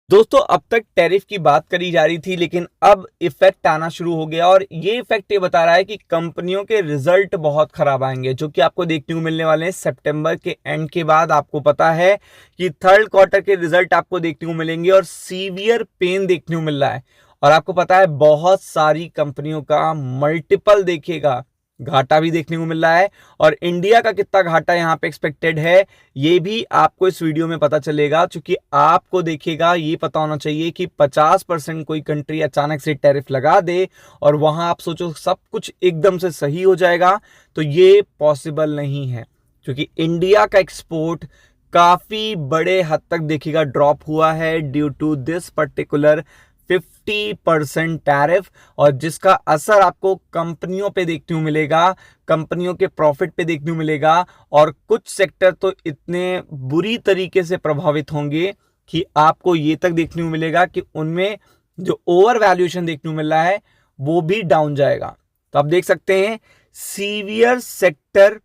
दोस्तों अब तक टैरिफ की बात करी जा रही थी, लेकिन अब इफेक्ट आना शुरू हो गया और ये इफेक्ट ये बता रहा है कि कंपनियों के रिजल्ट बहुत खराब आएंगे, जो कि आपको देखने को मिलने वाले हैं सितंबर के एंड के बाद। आपको पता है कि थर्ड क्वार्टर के रिजल्ट आपको देखने को मिलेंगे और सीवियर पेन देखने को मिल रहा है। और आपको पता है बहुत सारी कंपनियों का मल्टीपल देखेगा घाटा भी देखने को मिल रहा है, और इंडिया का कितना घाटा यहाँ पे एक्सपेक्टेड है ये भी आपको इस वीडियो में पता चलेगा। क्योंकि आपको देखेगा ये पता होना चाहिए कि 50% कोई कंट्री अचानक से टैरिफ लगा दे और वहां आप सोचो सब कुछ एकदम से सही हो जाएगा, तो ये पॉसिबल नहीं है। क्योंकि इंडिया का एक्सपोर्ट काफी बड़े हद तक देखिएगा ड्रॉप हुआ है due to this particular 50% tariff, और जिसका असर आपको कंपनियों पे देखने को मिलेगा, कंपनियों के प्रॉफिट पे देखने को मिलेगा। और कुछ सेक्टर तो इतने बुरी तरीके से प्रभावित होंगे कि आपको ये तक देखने को मिलेगा कि उनमें जो ओवर वैल्यूएशन देखने को मिल रहा है वो भी डाउन जाएगा। तो आप देख सकते हैं सीवियर सेक्टर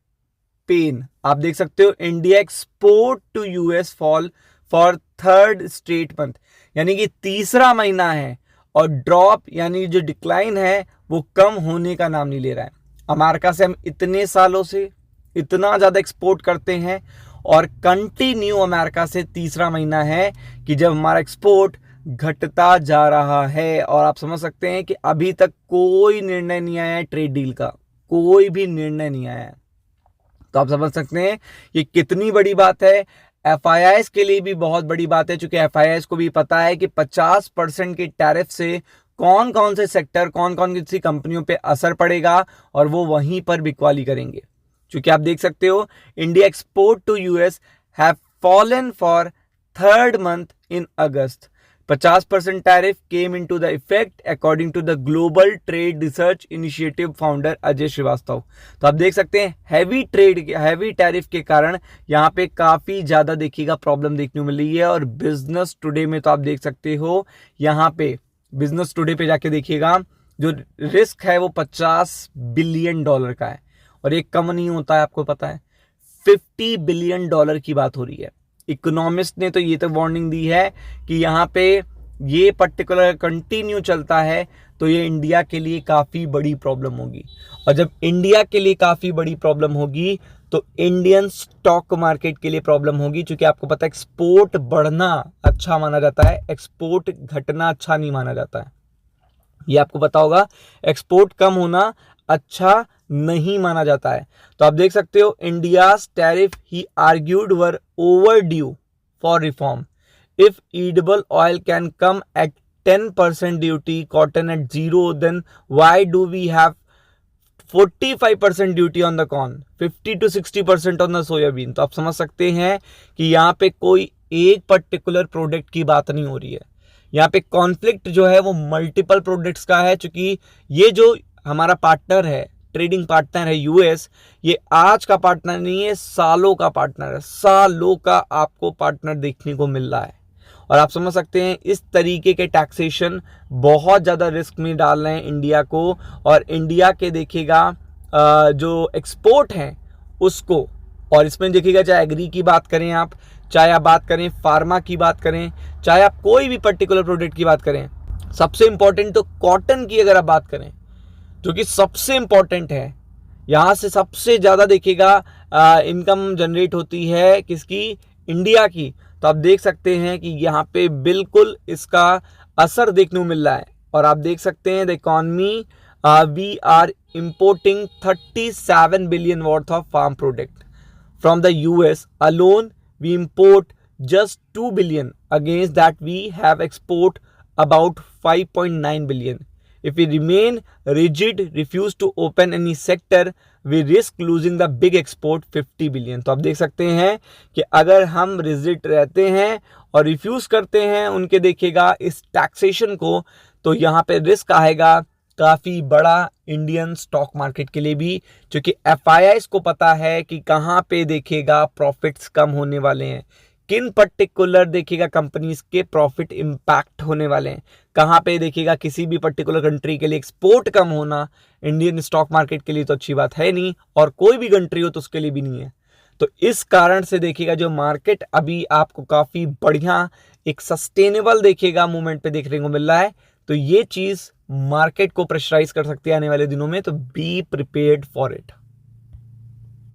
पेन। आप देख सकते हो India export to US fall for third straight month, यानी कि तीसरा महीना है और ड्रॉप यानी जो डिक्लाइन है वो कम होने का नाम नहीं ले रहा है। अमेरिका से हम इतने सालों से इतना ज़्यादा एक्सपोर्ट करते हैं और कंटिन्यू अमेरिका से तीसरा महीना है कि जब हमारा एक्सपोर्ट घटता जा रहा है। और आप समझ सकते हैं कि अभी तक कोई निर्णय नहीं आया है ट्रेड डील का, कोई भी निर्णय नहीं आया है। तो आप समझ सकते हैं ये कितनी बड़ी बात है। एफआईआईस के लिए भी बहुत बड़ी बात है, क्योंकि एफआईआईस को भी पता है कि 50% के टैरिफ से कौन कौन से सेक्टर, कौन कौन सी कंपनियों पे असर पड़ेगा और वो वहीं पर बिकवाली करेंगे। क्योंकि आप देख सकते हो India export to US have fallen for third month in August. 50% tariff came into the effect according to the global trade research initiative founder Ajay Shrivastava. तो आप देख सकते हैं हैवी टैरिफ के कारण यहाँ पे काफी ज्यादा देखिएगा प्रॉब्लम देखने को मिल रही है। और बिजनेस टुडे में तो आप देख सकते हो, यहाँ पे बिजनेस टुडे पे जाके देखिएगा जो रिस्क है वो $50 बिलियन का है, और ये कम नहीं होता है। आपको पता है $50 बिलियन की बात हो रही है। इकोनॉमिस्ट ने तो ये तक वार्निंग दी है कि यहाँ पे ये पर्टिकुलर कंटिन्यू चलता है तो ये इंडिया के लिए काफ़ी बड़ी प्रॉब्लम होगी। और जब इंडिया के लिए काफ़ी बड़ी प्रॉब्लम होगी तो इंडियन स्टॉक मार्केट के लिए प्रॉब्लम होगी। क्योंकि आपको पता है एक्सपोर्ट बढ़ना अच्छा माना जाता है, एक्सपोर्ट घटना अच्छा नहीं माना जाता है। ये आपको पता होगा, एक्सपोर्ट कम होना अच्छा नहीं माना जाता है। तो आप देख सकते हो India's tariff he argued were over due for reform. If edible oil can come at 10% duty, cotton at 0, then why do we have 45% duty on the corn, 50 to 60% on the soybean. तो आप समझ सकते हैं कि यहाँ पे कोई एक पर्टिकुलर प्रोडक्ट की बात नहीं हो रही है। यहाँ पे कॉन्फ्लिक्ट जो है वो मल्टीपल प्रोडक्ट्स का है। क्योंकि ये जो हमारा पार्टनर है, ट्रेडिंग पार्टनर है यूएस, ये आज का पार्टनर नहीं है, सालों का पार्टनर है। सालों का आपको पार्टनर देखने को मिल रहा है। और आप समझ सकते हैं इस तरीके के टैक्सेशन बहुत ज़्यादा रिस्क में डाल रहे हैं इंडिया को। और इंडिया के देखिएगा जो एक्सपोर्ट हैं उसको, और इसमें देखिएगा चाहे एग्री की बात करें आप, चाहे आप बात करें फार्मा की बात करें, चाहे आप कोई भी पर्टिकुलर प्रोडक्ट की बात करें, सबसे इंपॉर्टेंट तो कॉटन की अगर आप बात करें जो कि सबसे इंपॉर्टेंट है, यहाँ से सबसे ज़्यादा देखिएगा इनकम जनरेट होती है किसकी, इंडिया की। तो आप देख सकते हैं कि यहाँ पे बिल्कुल इसका असर देखने को मिल रहा है। और आप देख सकते हैं the economy we are importing 37 billion worth of farm product from the US alone. we import just 2 billion, against that we have export about 5.9 billion. If we remain rigid, refuse to open any sector, we risk losing the big export 50 billion. तो आप देख सकते हैं कि अगर हम rigid रहते हैं और रिफ्यूज करते हैं उनके देखिएगा इस टैक्सेशन को, तो यहाँ पे रिस्क आएगा काफ़ी बड़ा इंडियन स्टॉक मार्केट के लिए भी। क्योंकि एफआईआईस को पता है कि कहाँ पे देखेगा प्रॉफिट्स कम होने वाले हैं, किन पर्टिकुलर देखिएगा कंपनीज के प्रॉफिट इम्पैक्ट होने वाले हैं, कहाँ पे देखिएगा किसी भी पर्टिकुलर कंट्री के लिए एक्सपोर्ट कम होना इंडियन स्टॉक मार्केट के लिए तो अच्छी बात है नहीं, और कोई भी कंट्री हो तो उसके लिए भी नहीं है। तो इस कारण से देखिएगा जो मार्केट अभी आपको काफी बढ़िया एक सस्टेनेबल देखिएगा मूवमेंट पे देखने को मिल रहा है। तो ये चीज मार्केट को प्रेशराइज कर सकती है आने वाले दिनों में, तो बी प्रिपेयर्ड फॉर इट।